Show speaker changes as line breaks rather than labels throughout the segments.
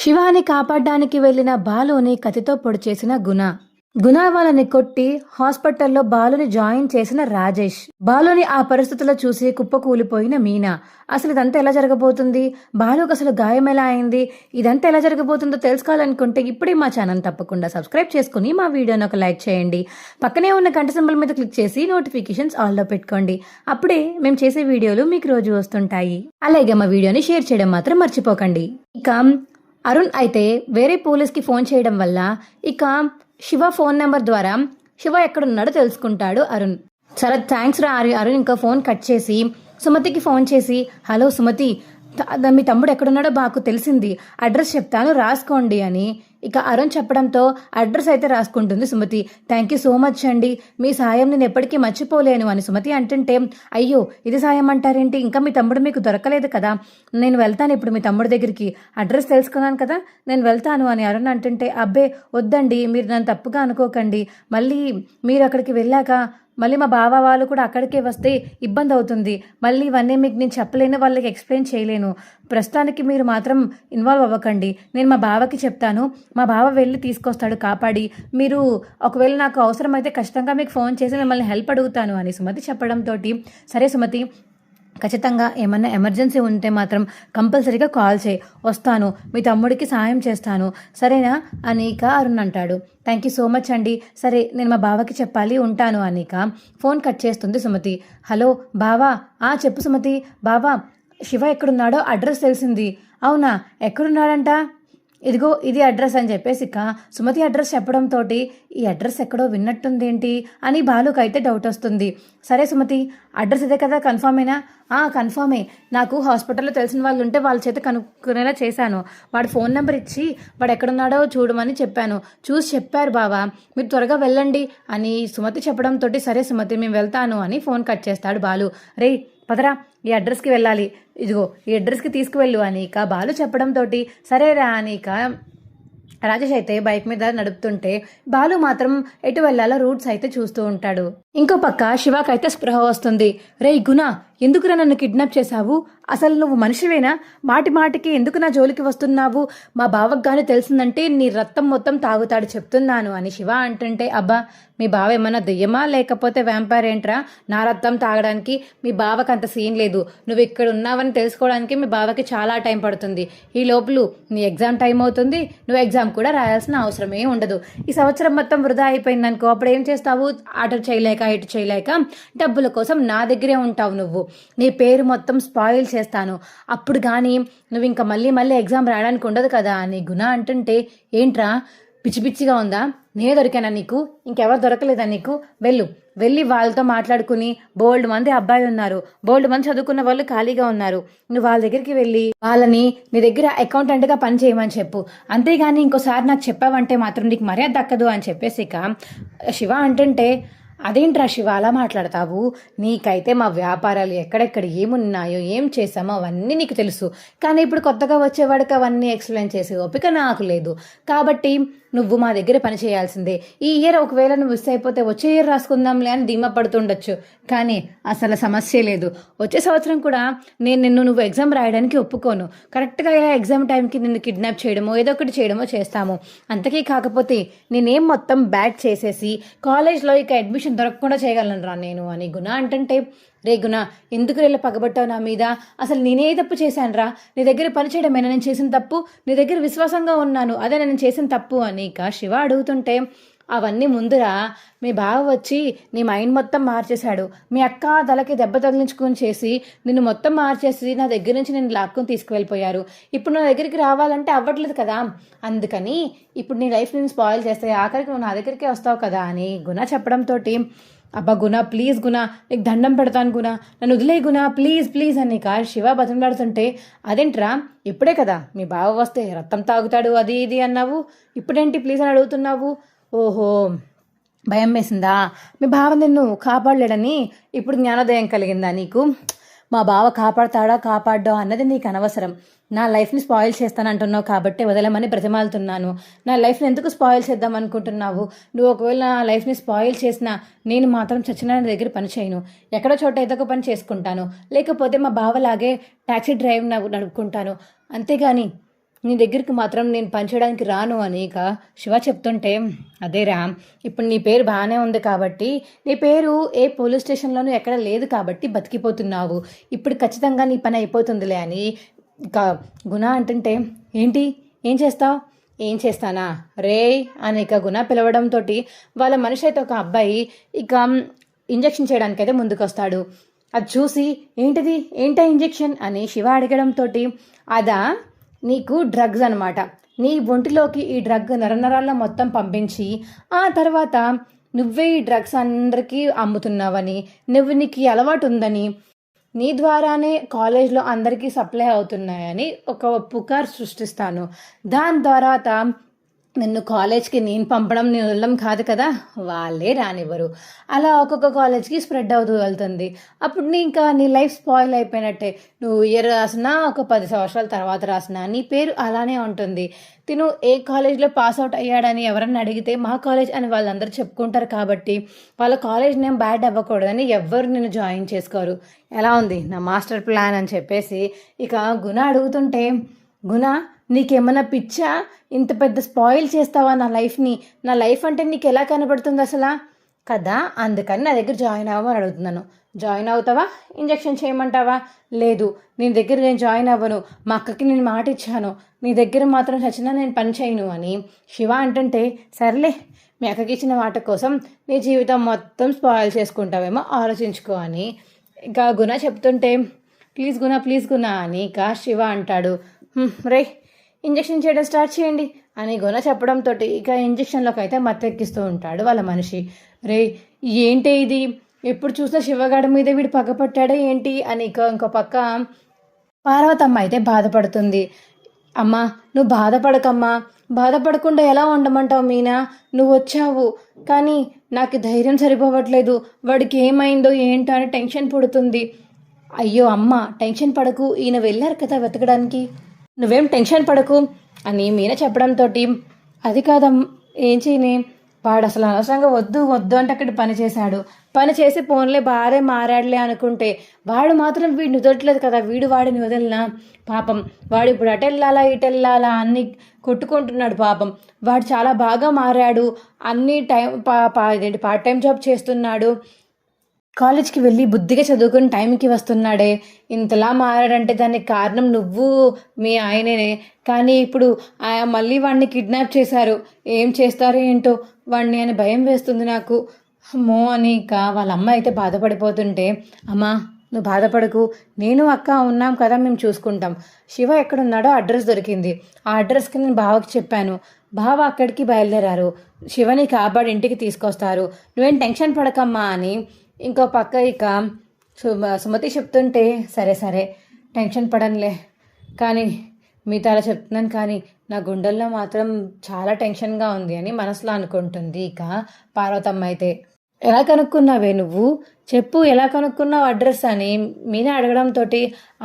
శివాని కాపాడ్డానికి వెళ్లిన బాలుని కత్తితో పొడి చేసిన గుణ. గుణ వాళ్ళని కొట్టి హాస్పిటల్లో బాలుని జాయిన్ చేసిన రాజేష్. బాలుని ఆ పరిస్థితుల్లో చూసి కుప్పకూలిపోయిన మీనా. అసలు ఇదంతా ఎలా జరగబోతుంది, బాలుకు అసలు గాయం ఎలా అయింది, ఇదంతా ఎలా జరగబోతుందో తెలుసుకోవాలనుకుంటే ఇప్పుడే మా ఛానల్ తప్పకుండా సబ్స్క్రైబ్ చేసుకుని మా వీడియోని ఒక లైక్ చేయండి. పక్కనే ఉన్న గంట సింబల్ మీద క్లిక్ చేసి నోటిఫికేషన్స్ ఆల్లో పెట్టుకోండి. అప్పుడే మేము చేసే వీడియోలు మీకు రోజు వస్తుంటాయి. అలాగే మా వీడియోని షేర్ చేయడం మాత్రం మర్చిపోకండి. ఇక అరుణ్ అయితే వేరే పోలీస్కి ఫోన్ చేయడం వల్ల ఇక శివ ఫోన్ నెంబర్ ద్వారా శివ ఎక్కడున్నాడో తెలుసుకుంటాడు అరుణ్. చాలా థ్యాంక్స్ రా అరుణ్. ఇంకా ఫోన్ కట్ చేసి సుమతికి ఫోన్ చేసి, హలో సుమతి, మీ తమ్ముడు ఎక్కడున్నాడో మాకు తెలిసింది, అడ్రస్ చెప్తాను రాసుకోండి అని ఇక అరుణ్ చెప్పడంతో అడ్రస్ అయితే రాసుకుంటుంది Sumathi. Thank you so much అండి, మీ సాయం నేను ఎప్పటికీ మర్చిపోలేను అని సుమతి అంటుంటే, అయ్యో ఇది సాయం అంటారేంటి, ఇంకా మీ తమ్ముడు మీకు దొరకలేదు కదా, నేను వెళ్తాను ఇప్పుడు మీ తమ్ముడి దగ్గరికి, అడ్రస్ తెలుసుకున్నాను కదా నేను వెళ్తాను అని అరుణ్ అంటుంటే, అబ్బే వద్దండి, మీరు నన్ను తప్పుగా అనుకోకండి, మళ్ళీ మీరు అక్కడికి వెళ్ళాక మళ్ళీ మా బావ వాళ్ళు కూడా అక్కడికే వస్తే ఇబ్బంది అవుతుంది, మళ్ళీ ఇవన్నీ మీకు నేను చెప్పలేను, వాళ్ళకి ఎక్స్ప్లెయిన్ చేయలేను, ప్రస్తుతానికి మీరు మాత్రం ఇన్వాల్వ్ అవ్వకండి, నేను మా బావకి చెప్తాను, మా బావ వెళ్ళి తీసుకొస్తాడు కాపాడి, మీరు ఒకవేళ నాకు అవసరమైతే ఖచ్చితంగా మీకు ఫోన్ చేసి మిమ్మల్ని హెల్ప్ అడుగుతాను అని సుమతి చెప్పడంతో, సరే సుమతి ఖచ్చితంగా ఏమన్నా ఎమర్జెన్సీ ఉంటే మాత్రం కంపల్సరీగా కాల్ చేయి, వస్తాను, మీ తమ్ముడికి సాయం చేస్తాను సరేనా అనిక అరుణ్ అంటాడు. థ్యాంక్ యూ సో మచ్ అండి, సరే నేను మా బావకి చెప్పాలి, ఉంటాను అనిక ఫోన్ కట్ చేస్తుంది సుమతి. హలో బావా, చెప్పు సుమతి. బావా శివ ఎక్కడున్నాడో అడ్రస్ తెలిసింది. అవునా, ఎక్కడున్నాడంట, ఇదిగో ఇది అడ్రస్ అని చెప్పేసి ఇక సుమతి అడ్రస్ చెప్పడంతో ఈ అడ్రస్ ఎక్కడో విన్నట్టుందేంటి అని బాలుకి అయితే డౌట్ వస్తుంది. సరే సుమతి, అడ్రస్ ఇదే కదా, కన్ఫామేనా? కన్ఫామే, నాకు హాస్పిటల్లో తెలిసిన వాళ్ళు ఉంటే వాళ్ళ చేత కనుక్కునేలా చేశాను, వాడు ఫోన్ నెంబర్ ఇచ్చి వాడు ఎక్కడున్నాడో చూడమని చెప్పాను, చూసి చెప్పారు బావా, మీరు త్వరగా వెళ్ళండి అని సుమతి చెప్పడంతో, సరే సుమతి మేము వెళ్తాను అని ఫోన్ కట్ చేస్తాడు బాలు. రే పదరా, ఈ అడ్రస్కి వెళ్ళాలి, ఇదిగో ఈ అడ్రస్కి తీసుకువెళ్ళు అని ఇక బాలు చెప్పడంతో సరేరా అని ఇక రాజేష్ అయితే బైక్ మీద నడుపుతుంటే బాలు మాత్రం ఎటు వెళ్ళాలో రూట్స్ అయితే చూస్తూ ఉంటాడు. ఇంకో పక్క శివాకైతే స్పృహ వస్తుంది. రే గుణ, ఎందుకురా నన్ను కిడ్నాప్ చేశావు, అసలు నువ్వు మనిషివేనా, మాటి మాటికి ఎందుకు నా జోలికి వస్తున్నావు, మా బావకు కానీ తెలిసిందంటే నీ రక్తం మొత్తం తాగుతాడు చెప్తున్నాను అని శివ అంటుంటే, అబ్బా మీ బావ ఏమన్నా దెయ్యమా లేకపోతే వ్యాంపైర్ ఏంట్రా, నా రక్తం తాగడానికి మీ బావకు అంత సీన్ లేదు, నువ్వు ఇక్కడ ఉన్నావని తెలుసుకోవడానికి మీ బావకి చాలా టైం పడుతుంది, ఈ లోపల నీ ఎగ్జామ్ టైం అవుతుంది, నువ్వు ఎగ్జామ్ కూడా రాయాల్సిన అవసరమే ఉండదు, ఈ సంవత్సరం మొత్తం వృధా అయిపోయింది అనుకో, అప్పుడు ఏం చేస్తావు, ఆర్డర్ చేయలేక ఇటు చేయలేక డబ్బుల కోసం నా దగ్గరే ఉంటావు, నువ్వు నీ పేరు మొత్తం స్పాయిల్ చేస్తాను, అప్పుడు కానీ నువ్వు ఇంకా మళ్ళీ ఎగ్జామ్ రాయడానికి ఉండదు కదా అని గుణ అంటుంటే, ఏంట్రా పిచ్చి పిచ్చిగా ఉందా, నేనే దొరికానా నీకు, ఇంకెవరు దొరకలేదా నీకు, వెళ్ళి వాళ్ళతో మాట్లాడుకుని, బోల్డ్ మంది అబ్బాయిలు ఉన్నారు, బోల్డ్ మంది చదువుకున్న వాళ్ళు ఖాళీగా ఉన్నారు, నువ్వు వాళ్ళ దగ్గరికి వెళ్ళి వాళ్ళని నీ దగ్గర అకౌంటెంట్గా పని చేయమని చెప్పు, అంతేగాని ఇంకోసారి నాకు చెప్పావంటే మాత్రం నీకు మర్యాద దక్కదు అని చెప్పేసి ఇక శివ అంటుంటే, అదేంట్రా శివ అలా మాట్లాడతావు, నీకైతే మా వ్యాపారాలు ఎక్కడెక్కడ ఏమున్నాయో ఏం చేసామో అవన్నీ నీకు తెలుసు, కానీ ఇప్పుడు కొత్తగా వచ్చేవాడికి అవన్నీ ఎక్స్ప్లెయిన్ చేసే ఓపిక నాకు లేదు, కాబట్టి నువ్వు మా దగ్గర పని చేయాల్సిందే, ఈ ఇయర్ ఒకవేళ నువ్వు మిస్ అయిపోతే వచ్చే ఇయర్ రాసుకుందాంలే అని ధీమా పడుతుండొచ్చు, కానీ అసలు సమస్య లేదు, వచ్చే సంవత్సరం కూడా నువ్వు ఎగ్జామ్ రాయడానికి ఒప్పుకోను, కరెక్ట్గా ఇలా ఎగ్జామ్ టైంకి నిన్ను కిడ్నాప్ చేయడమో ఏదో ఒకటి చేయడమో చేస్తాము, అంతకీ కాకపోతే నేనేం మొత్తం బ్యాక్ చేసేసి కాలేజ్లో ఇక అడ్మిషన్ దొరకకుండా చేయగలను రా నేను అని గుణ అంటుంటే, రే గుణ ఎందుకు రేళ్ళ పగబట్టావు నా మీద, అసలు నేనే తప్పు చేశాను రా, నీ దగ్గర పని చేయడమేనా నేను చేసిన తప్పు, నీ దగ్గర విశ్వాసంగా ఉన్నాను అదే నేను చేసిన తప్పు అని ఇక శివ అడుగుతుంటే, అవన్నీ ముందురా మీ బావ వచ్చి నీ మైండ్ మొత్తం మార్చేశాడు, మీ అక్క తలకి దెబ్బ తగిలించుకొని చేసి నిన్ను మొత్తం మార్చేసి నా దగ్గర నుంచి నేను లాక్కుని తీసుకువెళ్ళిపోయారు, ఇప్పుడు నా దగ్గరికి రావాలంటే అవ్వట్లేదు కదా, అందుకని ఇప్పుడు నీ లైఫ్ నేను స్పాయిల్ చేస్తాయి, ఆఖరికి నువ్వు నా దగ్గరికే వస్తావు కదా అని గుణ చెప్పడంతో, అబ్బా గుణ ప్లీజ్ గుణ, నీకు దండం పెడతాను గుణ, నన్ను వదిలే గుణ ప్లీజ్ అని శివ బతిమలాడుతుంటే, అదేంట్రా ఇప్పుడే కదా మీ బావ వస్తే రక్తం తాగుతాడు అది ఇది అన్నావు, ఇప్పుడేంటి ప్లీజ్ అని అడుగుతున్నావు, ఓహో భయం వేసిందా, మీ బావ నిన్ను కాపాడలేడని ఇప్పుడు జ్ఞానోదయం కలిగిందా నీకు, మా బావ కాపాడతాడా కాపాడ్డా అన్నది నీకు అనవసరం, నా లైఫ్ని స్పాయిల్ చేస్తానంటున్నావు కాబట్టి వదలమని బ్రతిమాలుతున్నాను, నా లైఫ్ని ఎందుకు స్పాయిల్ చేద్దాం అనుకుంటున్నావు, నువ్వు ఒకవేళ నా లైఫ్ని స్పాయిల్ చేసినా నేను మాత్రం చచ్చిన దగ్గర పని చేయను, ఎక్కడో చోట ఏదో ఒక పని చేసుకుంటాను, లేకపోతే మా బావలాగే ట్యాక్సీ డ్రైవ్ నడుపుకుంటాను, అంతేగాని నీ దగ్గరికి మాత్రం నేను పనిచేయడానికి రాను అని ఇక శివ చెప్తుంటే, అదేరా ఇప్పుడు నీ పేరు బాగానే ఉంది కాబట్టి, నీ పేరు ఏ పోలీస్ స్టేషన్లోనూ ఎక్కడ లేదు కాబట్టి బతికిపోతున్నావు. ఇప్పుడు ఖచ్చితంగా నీ పని అయిపోతుందిలే అని ఇక గుణ అంటుంటే, ఏంటి ఏం చేస్తావు? ఏం చేస్తానా రే అని ఇక గుణ పిలవడంతో వాళ్ళ మనిషి అయితే ఒక అబ్బాయి ఇక ఇంజెక్షన్ చేయడానికైతే ముందుకొస్తాడు. అది చూసి ఏంటా ఇంజెక్షన్ అని శివ అడగడంతో, అదా నీకు డ్రగ్స్ అనమాట. నీ ఒంటిలోకి ఈ డ్రగ్ నరనరాల్లో మొత్తం పంపించి ఆ తర్వాత నువ్వే ఈ డ్రగ్స్ అందరికీ అమ్ముతున్నావని, నీకు ఈ అలవాటు ఉందని, నీ ద్వారానే కాలేజ్లో అందరికీ సప్లై అవుతున్నాయని ఒక పుకార్ సృష్టిస్తాను. దాని తర్వాత నిన్ను కాలేజ్కి నేను పంపడం నీ వదలడం కాదు కదా, వాళ్ళే రానివ్వరు. అలా ఒక్కొక్క కాలేజ్కి స్ప్రెడ్ అవుతూ వెళ్తుంది. అప్పుడు నీ లైఫ్ స్పాయిల్ అయిపోయినట్టే. నువ్వు ఇయర్ రాసినా ఒక 10 సంవత్సరాల తర్వాత రాసినా నీ పేరు అలానే ఉంటుంది. తిను ఏ కాలేజ్లో పాస్ అవుట్ అయ్యాడని ఎవరన్నా అడిగితే మా కాలేజ్ అని వాళ్ళందరూ చెప్పుకుంటారు కాబట్టి వాళ్ళ కాలేజ్ నేమ్ బ్యాడ్ అవ్వకూడదని ఎవ్వరు నిన్ను జాయిన్ చేసుకోరు. ఎలా ఉంది నా మాస్టర్ ప్లాన్ అని చెప్పేసి ఇక గుణ అడుగుతుంటే, గుణ నీకేమన్నా పిచ్చా? ఇంత పెద్ద స్పాయిల్ చేస్తావా నా లైఫ్ని? నా లైఫ్ అంటే నీకు ఎలా కనబడుతుంది అసలు కదా, అందుకని నా దగ్గర జాయిన్ అవ్వమని అడుగుతున్నాను. జాయిన్ అవుతావా? ఇంజెక్షన్ చేయమంటావా? లేదు, నీ దగ్గర నేను జాయిన్ అవ్వను. మా అక్కకి నేను మాట ఇచ్చాను, నీ దగ్గర మాత్రం చచ్చినా నేను పని చేయను అని శివ అంటుంటే, సర్లే మీ అక్కకి ఇచ్చిన మాట కోసం నీ జీవితం మొత్తం స్పాయిల్ చేసుకుంటావేమో ఆలోచించుకో అని ఇక గుణ చెప్తుంటే, ప్లీజ్ గుణ అని ఇక శివ అంటాడు. రే ఇంజెక్షన్ చేయడం స్టార్ట్ చేయండి అని గుణ చెప్పడంతో ఇక ఇంజెక్షన్లోకి అయితే మత్తెక్కిస్తూ ఉంటాడు వాళ్ళ మనిషి. రే ఏంటి ఇది, ఎప్పుడు చూసినా శివగాడి మీద వీడు పగపట్టాడే ఏంటి అని ఇంకో పక్క పార్వతమ్మ అయితే బాధపడుతుంది. అమ్మా నువ్వు బాధపడకమ్మా, బాధపడకుండా ఎలా ఉండమంటావు మీనా? నువ్వు వచ్చావు కానీ నాకు ధైర్యం సరిపోవట్లేదు. వాడికి ఏమైందో ఏంటో అని టెన్షన్ పుడుతుంది. అయ్యో అమ్మ టెన్షన్ పడకు, ఈయన వెళ్ళారు కదా వెతకడానికి, నువ్వేం టెన్షన్ పడకు అని మీనా చెప్పడంతో, అది కాదమ్మ ఏం చేయని, వాడు అసలు అనవసరంగా వద్దు అంటే అక్కడ పని చేసి ఫోన్లే బారే మారాడులే అనుకుంటే వాడు మాత్రం వీడిని వదలట్లేదు కదా, వాడిని వదిలినా పాపం వాడు ఇప్పుడు అటెళ్ళాలా ఇటెళ్ళాలా అన్ని కొట్టుకుంటున్నాడు పాపం. వాడు చాలా బాగా మారాడు, అన్ని పార్ట్ టైం జాబ్ చేస్తున్నాడు, కాలేజ్కి వెళ్ళి బుద్ధిగా చదువుకుని టైంకి వస్తున్నాడే. ఇంతలా మారాడంటే దానికి కారణం నువ్వు మీ ఆయననే. కానీ ఇప్పుడు మళ్ళీ వాడిని కిడ్నాప్ చేశారు, ఏం చేస్తారో ఏంటో వాడిని అని భయం వేస్తుంది నాకు అమ్మో అని ఇక వాళ్ళ అమ్మ అయితే బాధపడిపోతుంటే, అమ్మా నువ్వు బాధపడకు, నేను అక్క ఉన్నాం కదా, మేము చూసుకుంటాం. శివ ఎక్కడున్నాడో అడ్రస్ దొరికింది, ఆ అడ్రస్కి నేను బావకి చెప్పాను, బావ అక్కడికి బయలుదేరారు, శివని కాపాడి ఇంటికి తీసుకొస్తారు, నువ్వేం టెన్షన్ పడకమ్మా అని ఇంకో పక్క ఇక సుమతి చెప్తుంటే, సరే టెన్షన్ పడనులే, కానీ మీతో అలా చెప్తున్నాను కానీ నా గుండెల్లో మాత్రం చాలా టెన్షన్గా ఉంది అని మనసులో అనుకుంటుంది ఇక పార్వతమ్మ అయితే. ఎలా కనుక్కున్నావే నువ్వు, చెప్పు ఎలా కనుక్కున్నావు అడ్రస్ అని మీనా అడగడంతో,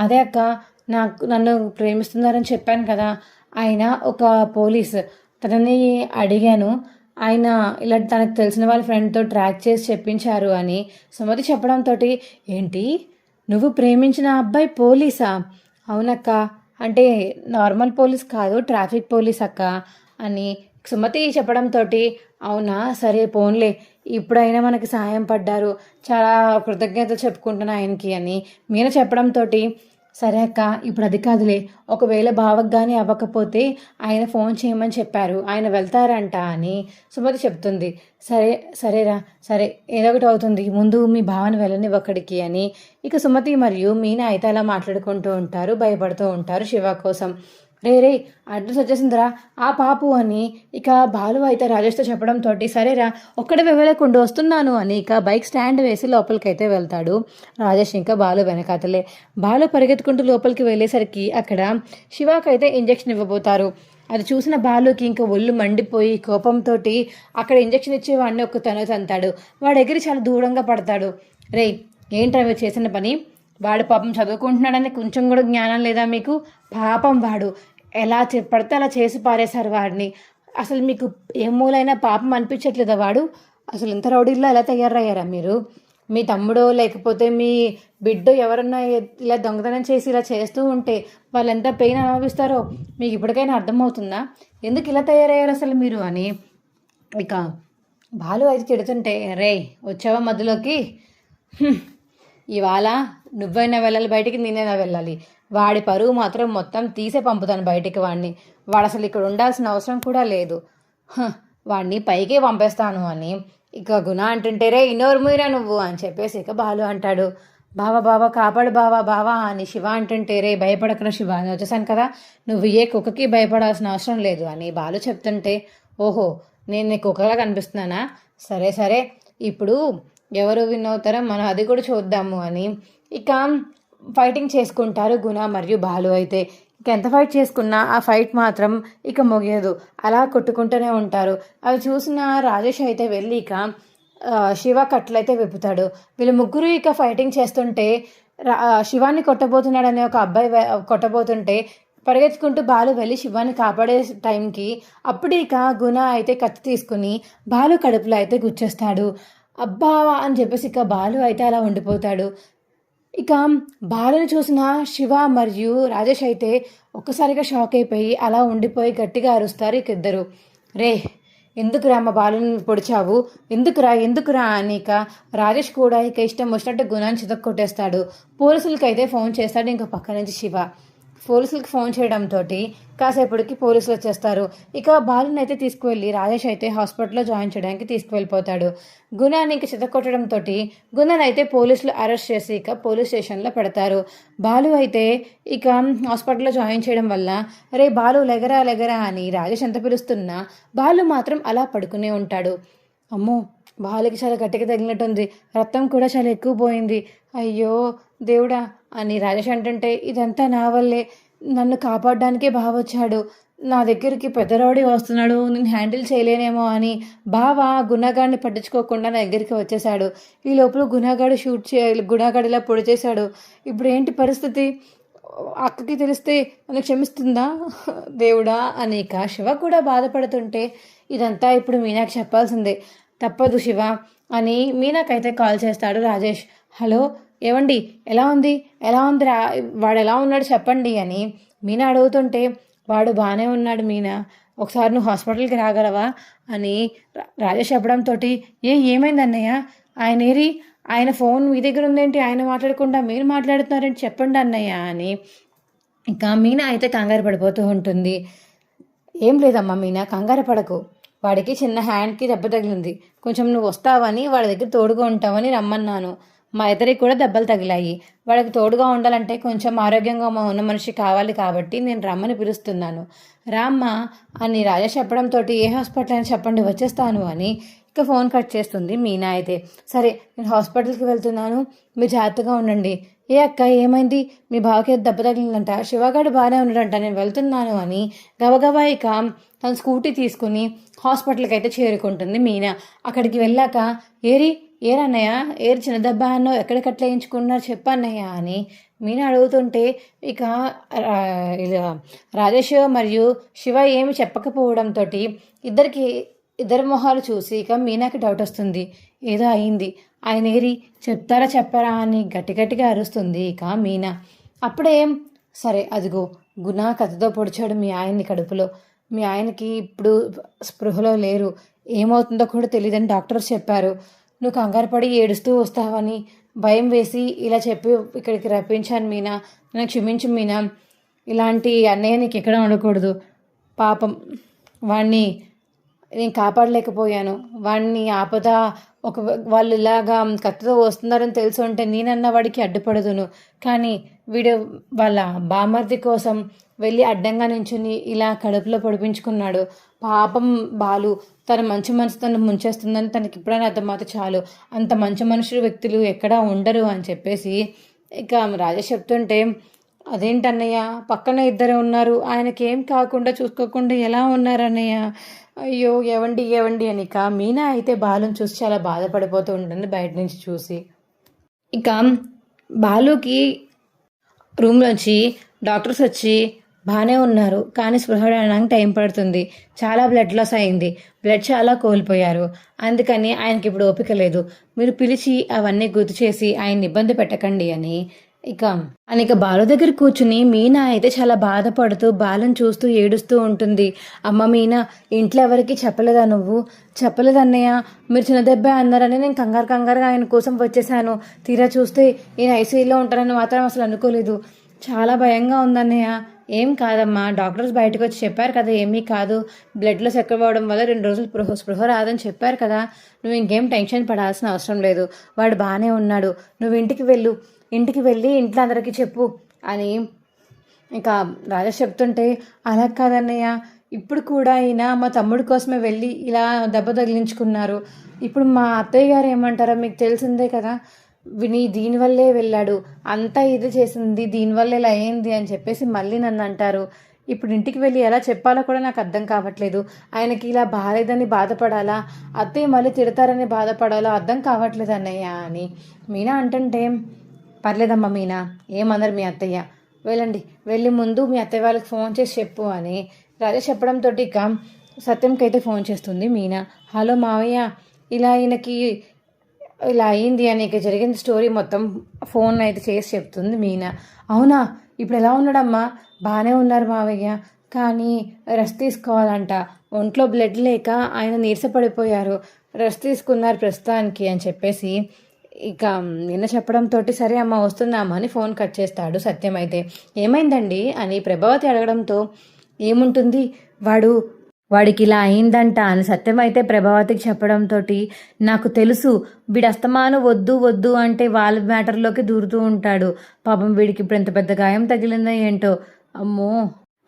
అదే అక్క నన్ను ప్రేమిస్తున్నారని చెప్పాను కదా, ఆయన ఒక పోలీస్, తనని అడిగాను, ఆయన ఇలా తనకు తెలిసిన వాళ్ళ ఫ్రెండ్తో ట్రాక్ చేసి చెప్పించారు అని సుమతి చెప్పడంతో, ఏంటి నువ్వు ప్రేమించిన అబ్బాయి పోలీసా? అవునక్క, అంటే నార్మల్ పోలీస్ కాదు, ట్రాఫిక్ పోలీస్ అక్క అని సుమతి చెప్పడంతో, అవునా సరే పోన్లే, ఇప్పుడైనా మనకి సహాయం పడ్డారు, చాలా కృతజ్ఞతలు చెప్పుకుంటున్నా ఆయనకి అని మీనా చెప్పడంతో, సరే అక్క ఇప్పుడు అది కాదులే, ఒకవేళ బావకు కానీ అవ్వకపోతే ఆయన ఫోన్ చేయమని చెప్పారు, ఆయన వెళ్తారంట అని సుమతి చెప్తుంది. సరేరా సరే ఏదో ఒకటి అవుతుంది, ముందు మీ భావన వెళ్ళనివ్వక్కడికి అని ఇక సుమతి మరియు మీనా అయితే అలా మాట్లాడుకుంటూ ఉంటారు, భయపడుతూ ఉంటారు శివ కోసం. రే అడ్రస్ వచ్చేసిందిరా ఆ పాపు అని ఇక బాలు అయితే రాజేష్తో చెప్పడంతో, సరేరా ఒక్కడే వెళ్ళకుండా వస్తున్నాను అని ఇక బైక్ స్టాండ్ వేసి లోపలికైతే వెళ్తాడు రాజేష్. ఇంకా బాలు వెనకాతలే. బాలు పరిగెత్తుకుంటూ లోపలికి వెళ్ళేసరికి అక్కడ శివాకైతే ఇంజెక్షన్ ఇవ్వబోతారు. అది చూసిన బాలుకి ఇంకా ఒళ్ళు మండిపోయి కోపంతో అక్కడ ఇంజెక్షన్ ఇచ్చేవాడిని ఒక తంతాడు. వాడు ఎగిరి చాలా దూరంగా పడతాడు. రే ఏంట్రా చేసిన పని, వాడు పాపం చదువుకుంటున్నాడని కొంచెం కూడా జ్ఞానం లేదా మీకు? పాపం వాడు ఎలా పడితే అలా చేసి పారేశారు వాడిని. అసలు మీకు ఏ మూలైనా పాపం అనిపించట్లేదా? వాడు అసలు ఇంత రౌడీల్లో ఎలా తయారయ్యారా మీరు? మీ తమ్ముడో లేకపోతే మీ బిడ్డో ఎవరన్నా ఇలా దొంగతనం చేసి ఇలా చేస్తూ ఉంటే వాళ్ళు ఎంత పెయిన్ అనుభవిస్తారో మీకు ఇప్పటికైనా అర్థమవుతుందా? ఎందుకు ఇలా తయారయ్యారు అసలు మీరు అని ఇక బాలు అయితే తిడుతుంటే, రే వచ్చావా మధ్యలోకి, ఇవాళ నువ్వైనా వెళ్ళాలి బయటికి, నేనైనా వెళ్ళాలి. వాడి పరువు మాత్రం మొత్తం తీసే పంపుతాను బయటికి. వాడు అసలు ఇక్కడ ఉండాల్సిన అవసరం కూడా లేదు. వాడిని పైకే పంపేస్తాను అని ఇక గుణ అంటుంటే, రే ఇన్నోరు మీరా నువ్వు అని చెప్పేసి ఇక బాలు అంటాడు, బావా కాపాడు బావా అని శివ అంటుంటే, రే భయపడకరా శివ, అని వచ్చేసాను కదా, నువ్వు ఏ కుక్కకి భయపడాల్సిన అవసరం లేదు అని బాలు చెప్తుంటే, ఓహో నేను నీ కుక్కలా కనిపిస్తున్నానా, సరే ఇప్పుడు ఎవరు విన్ అవుతారో మనం అది కూడా చూద్దాము అని ఇక ఫైటింగ్ చేసుకుంటారు గుణ మరియు బాలు. అయితే ఇక ఎంత ఫైట్ చేసుకున్నా ఆ ఫైట్ మాత్రం ఇక ముగియదు, అలా కొట్టుకుంటూనే ఉంటారు. అవి చూసిన రాజేష్ అయితే వెళ్ళి ఇక శివ కట్లయితే విప్పుతాడు. వీళ్ళు ముగ్గురు ఇక ఫైటింగ్ చేస్తుంటే శివాన్ని కొట్టబోతున్నాడనే ఒక అబ్బాయి కొట్టబోతుంటే పరిగెత్తుకుంటూ బాలు వెళ్ళి శివాన్ని కాపాడే టైంకి అప్పుడు ఇక గుణ అయితే కత్తి తీసుకుని బాలు కడుపులో అయితే గుచ్చేస్తాడు. అబ్బావా అని చెప్పేసి ఇక బాలు అయితే అలా ఉండిపోతాడు. ఇక బాలుని చూసిన శివ మరియు రాజేష్ అయితే ఒక్కసారిగా షాక్ అయిపోయి అలా ఉండిపోయి గట్టిగా అరుస్తారు ఇక ఇద్దరు. రే ఎందుకురా మా బాలుని పొడిచావు, ఎందుకురా అని ఇక రాజేష్ కూడా ఇక ఇష్టం వచ్చినట్టు గుణాన్ని చితక్కొట్టేస్తాడు. పోలీసులకి అయితే ఫోన్ చేస్తాడు ఇంకో పక్క నుంచి శివ. పోలీసులకి ఫోన్ చేయడంతో కాసేపటికి పోలీసులు వచ్చేస్తారు. ఇక బాలుని అయితే తీసుకువెళ్ళి రాజేష్ అయితే హాస్పిటల్లో జాయిన్ చేయడానికి తీసుకువెళ్ళిపోతాడు. గుణాన్ని ఇంక చితక్కొట్టడంతో గుణాన్ని అయితే పోలీసులు అరెస్ట్ చేసి ఇక పోలీస్ స్టేషన్లో పెడతారు. బాలు అయితే ఇక హాస్పిటల్లో జాయిన్ చేయడం వల్ల రే బాలు లెగరా అని రాజేష్ ఎంత పిలుస్తున్నా బాలు మాత్రం అలా పడుకునే ఉంటాడు. అమ్మో బాలుకి చాలా గట్టిగా తగిలినట్టుంది, రక్తం కూడా చాలా ఎక్కువ పోయింది, అయ్యో దేవుడా అని రాజేష్ అంటుంటే, ఇదంతా నా వల్లే, నన్ను కాపాడడానికే బావొచ్చాడు, నా దగ్గరికి పెద్దరావుడి వస్తున్నాడు, నేను హ్యాండిల్ చేయలేనేమో అని బావ గుణగాడిని పట్టించుకోకుండా నా దగ్గరికి వచ్చేసాడు. ఈ లోపల గుణగాడు ఇలా పొడి చేశాడు, ఇప్పుడు ఏంటి పరిస్థితి, అక్కకి తెలిస్తే నన్ను క్షమిస్తుందా దేవుడా అని ఇక శివ కూడా బాధపడుతుంటే, ఇదంతా ఇప్పుడు మీనాకి చెప్పాల్సిందే, తప్పదు శివ అని మీనాకైతే కాల్ చేస్తాడు రాజేష్. హలో ఏవండి ఎలా ఉంది వాడు ఎలా ఉన్నాడు చెప్పండి అని మీనా అడుగుతుంటే, వాడు బాగానే ఉన్నాడు మీనా, ఒకసారి నువ్వు హాస్పిటల్కి రాగలవా అని రాజేష్ చెప్పడంతో, ఏమైంది అన్నయ్య, ఆయన ఫోన్ మీ దగ్గర ఉందేంటి, ఆయన మాట్లాడకుండా మీరు మాట్లాడుతున్నారేంటి చెప్పండి అన్నయ్య అని ఇంకా మీనా అయితే కంగారు పడిపోతూ ఉంటుంది. ఏం లేదమ్మా మీనా కంగారు పడకు, వాడికి చిన్న హ్యాండ్కి దెబ్బ తగిలింది, కొంచెం నువ్వు వస్తావని వాడి దగ్గర తోడుగా ఉంటావని రమ్మన్నాను, మా ఇద్దరికి కూడా దెబ్బలు తగిలాయి, వాడికి తోడుగా ఉండాలంటే కొంచెం ఆరోగ్యంగా ఉన్న మనిషి కావాలి కాబట్టి నేను రమ్మని పిలుస్తున్నాను, రామ్మ అని రాజేష్ చెప్పడంతో ఏ హాస్పిటల్ అని చెప్పండి వచ్చేస్తాను అని ఇక ఫోన్ కట్ చేస్తుంది మీనా. అయితే సరే నేను హాస్పిటల్కి వెళ్తున్నాను, మీరు జాగ్రత్తగా ఉండండి. ఏ అక్క ఏమైంది, మీ బావకి దెబ్బ తగిలిందంట, శివగాడు బాగానే ఉన్నాడంట, నేను వెళ్తున్నాను అని గబగబా ఇక తన స్కూటీ తీసుకుని హాస్పిటల్కి అయితే చేరుకుంటుంది మీనా. అక్కడికి వెళ్ళాక ఏరన్నయ్య చిన్న దెబ్బ అన్నో ఎక్కడికట్లా వేయించుకున్నారు చెప్పన్నయ్య అని మీనా అడుగుతుంటే ఇక రాజేష్ మరియు శివ ఏమి చెప్పకపోవడంతో ఇద్దరి మొహాలు చూసి ఇక మీనాకి డౌట్ వస్తుంది, ఏదో అయింది, ఆయన చెప్పారా అని గట్టిగా అరుస్తుంది ఇక మీనా. అప్పుడే సరే అదిగో గుణ కత్తితో పొడిచాడు మీ ఆయన్ని కడుపులో, మీ ఆయనకి ఇప్పుడు స్పృహలో లేరు, ఏమవుతుందో కూడా తెలియదని డాక్టర్స్ చెప్పారు, నువ్వు కంగారు పడి ఏడుస్తూ వస్తావని భయం వేసి ఇలా చెప్పి ఇక్కడికి రప్పించాను మీనా, నన్ను క్షమించు మీనా, ఇలాంటి అన్నయ్య నీకు ఎక్కడ ఉండకూడదు, పాపం వాణ్ణి నేను కాపాడలేకపోయాను, వాడిని ఆపద వాళ్ళు ఇలాగా కత్తితో వస్తున్నారని తెలుసు ఉంటే నేనన్న వాడికి అడ్డుపడదును, కానీ వీడు వాళ్ళ బామర్ది కోసం వెళ్ళి అడ్డంగా నించుని ఇలా కడుపులో పొడిపించుకున్నాడు, పాపం బాలు, తన మంచి మనసు తను ముంచేస్తుందని తనకి ఎప్పుడైనా అర్థమైతే చాలు, అంత మంచి మనుషులు వ్యక్తులు ఎక్కడా ఉండరు అని చెప్పేసి ఇక రాజేష్ చెప్తుంటే, అదేంటన్నయ్య పక్కన ఇద్దరు ఉన్నారు, ఆయనకేం కాకుండా చూసుకోకుండా ఎలా ఉన్నారన్నయ్య, అయ్యో ఏవండి అనిక మీనా అయితే బాలుని చూసి చాలా బాధపడిపోతూ ఉంటుంది బయట నుంచి చూసి. ఇక బాలుకి రూమ్లోంచి డాక్టర్స్ వచ్చి బాగానే ఉన్నారు కానీ స్పృహ రావడానికి టైం పడుతుంది. చాలా బ్లడ్ లాస్ అయింది. బ్లడ్ చాలా కోల్పోయారు. అందుకని ఆయనకి ఇప్పుడు ఓపిక లేదు. మీరు పిలిచి అవన్నీ గుర్తు చేసి ఆయన్ని ఇబ్బంది పెట్టకండి అని ఇక బాలు దగ్గర కూర్చుని మీనా అయితే చాలా బాధపడుతూ బాలను చూస్తూ ఏడుస్తూ ఉంటుంది. అమ్మ మీనా, ఇంట్లో ఎవరికి చెప్పలేదా నువ్వు? చెప్పలేదన్నయ్య, మీరు చిన్న దెబ్బ అన్నారని నేను కంగారుగా ఆయన కోసం వచ్చేసాను. తీరా చూస్తే ఈయన ఐసీయూలో ఉంటారని మాత్రం అసలు అనుకోలేదు. చాలా భయంగా ఉందన్నయ్య. ఏం కాదమ్మా, డాక్టర్స్ బయటకు వచ్చి చెప్పారు కదా, ఏమీ కాదు. బ్లడ్లో చక్కెర పోవడం వల్ల 2 రోజులు స్పృహ రాదని చెప్పారు కదా. నువ్వు ఇంకేం టెన్షన్ పడాల్సిన అవసరం లేదు. వాడు బాగానే ఉన్నాడు. నువ్వు ఇంటికి వెళ్ళి ఇంట్లో అందరికీ చెప్పు అని ఇంకా రాజేష్ చెప్తుంటే, అలా కాదన్నయ్య, ఇప్పుడు కూడా ఈయన మా తమ్ముడి కోసమే వెళ్ళి ఇలా దెబ్బ తగిలించుకున్నారు. ఇప్పుడు మా అత్తయ్య గారు ఏమంటారో మీకు తెలిసిందే కదా. దీనివల్లే వెళ్ళాడు, అంతా ఇది చేసింది దీనివల్ల ఇలా అయింది అని చెప్పేసి మళ్ళీ నన్ను అంటారు. ఇప్పుడు ఇంటికి వెళ్ళి ఎలా చెప్పాలో కూడా నాకు అర్థం కావట్లేదు. ఆయనకి ఇలా బాగాలేదని బాధపడాలా, అత్తయ్య మళ్ళీ తిడతారని బాధపడాలో అర్థం కావట్లేదు అన్నయ్య అని మీనా అంటుంటే, పర్లేదమ్మా మీనా, ఏమన్నారు మీ అత్తయ్య? వెళ్ళి ముందు మీ అత్తయ్య వాళ్ళకి ఫోన్ చేసి చెప్పు అని రాజేష్ చెప్పడంతో ఇక సత్యంకి అయితే ఫోన్ చేస్తుంది మీనా. హలో మావయ్య, ఈయనకి ఇలా అయింది అని ఇక జరిగిన స్టోరీ మొత్తం ఫోన్ అయితే చేసి చెప్తుంది మీనా. అవునా, ఇప్పుడు ఎలా ఉన్నాడమ్మా? బాగానే ఉన్నారు మావయ్య, కానీ రెస్ట్ తీసుకోవాలంట. ఒంట్లో బ్లడ్ లేక ఆయన నీరసపడిపోయారు. రెస్ట్ తీసుకున్నారు ప్రస్తుతానికి అని చెప్పేసి ఇక నిన్న చెప్పడంతో సరే అమ్మ వస్తున్నామా అని ఫోన్ కట్ చేస్తాడు సత్యం. అయితే ఏమైందండి అని ప్రభావతి అడగడంతో, ఏముంటుంది, వాడికి ఇలా అయిందంట అని సత్యం అయితే ప్రభావతికి చెప్పడంతో, నాకు తెలుసు వీడు అస్తమాను వద్దు అంటే వాళ్ళ మ్యాటర్లోకి దూరుతూ ఉంటాడు. పాపం వీడికి ఇప్పుడు ఎంత పెద్ద గాయం తగిలిందో ఏంటో, అమ్మో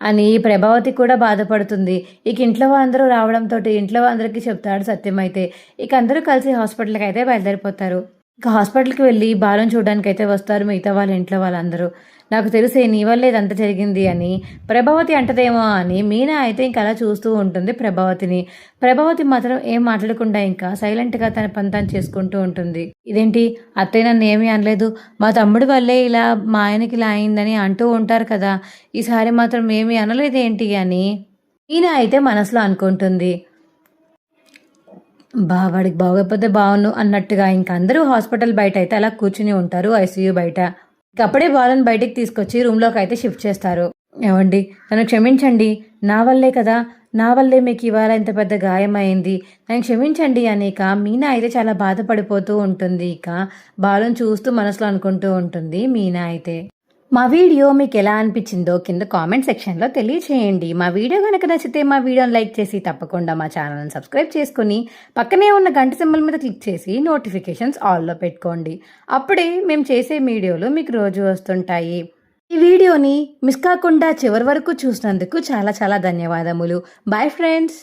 అని ప్రభావతి కూడా బాధపడుతుంది. ఇక ఇంట్లో అందరూ రావడంతో ఇంట్లో అందరికీ చెప్తాడు సత్యం. అయితే ఇక అందరూ కలిసి హాస్పిటల్కి అయితే బయలుదేరిపోతారు. ఇక హాస్పిటల్కి వెళ్ళి బాలను చూడడానికి అయితే వస్తారు మిగతా వాళ్ళ ఇంట్లో వాళ్ళందరూ. నాకు తెలిసే నీ వల్లే ఇదంతా జరిగింది అని ప్రభావతి అంటదేమో అని మీనా అయితే ఇంకా అలా చూస్తూ ఉంటుంది ప్రభావతిని. ప్రభావతి మాత్రం ఏం మాట్లాడకుండా ఇంకా సైలెంట్గా తన పని తాను చేసుకుంటూ ఉంటుంది. ఇదేంటి, అత్తయ్య నన్ను ఏమీ అనలేదు, మా తమ్ముడి వల్లే ఇలా మా ఆయనకి ఇలా అయిందని అంటూ ఉంటారు కదా, ఈసారి మాత్రం ఏమీ అనలేదేంటి అని మీనా అయితే మనసులో అనుకుంటుంది. వాడికి బాగోకపోతే బాగుండు అన్నట్టుగా ఇంకా అందరూ హాస్పిటల్ బయట అయితే అలా కూర్చుని ఉంటారు ఐసీయూ బయట. అప్పుడే బాలను బయటికి తీసుకొచ్చి రూమ్లోకి అయితే షిఫ్ట్ చేస్తారు. ఏమండి, నన్ను క్షమించండి, నా వల్లే మీకు ఇవాళ ఇంత పెద్ద గాయం అయింది, నన్ను క్షమించండి అని ఇక మీనా అయితే చాలా బాధపడిపోతూ ఉంటుంది. ఇక బాలను చూస్తూ మనసులో అనుకుంటూ ఉంటుంది మీనా అయితే. మా వీడియో మీకు ఎలా అనిపించిందో కింద కామెంట్ సెక్షన్లో తెలియచేయండి. మా వీడియో కనుక నచ్చితే మా వీడియోని లైక్ చేసి తప్పకుండా మా ఛానల్ని సబ్స్క్రైబ్ చేసుకుని పక్కనే ఉన్న గంట సింబల్ మీద క్లిక్ చేసి నోటిఫికేషన్స్ ఆల్లో పెట్టుకోండి. అప్పుడే మేము చేసే వీడియోలు మీకు రోజు వస్తుంటాయి. ఈ వీడియోని మిస్ కాకుండా చివరి వరకు చూసినందుకు చాలా చాలా ధన్యవాదములు. Bye friends.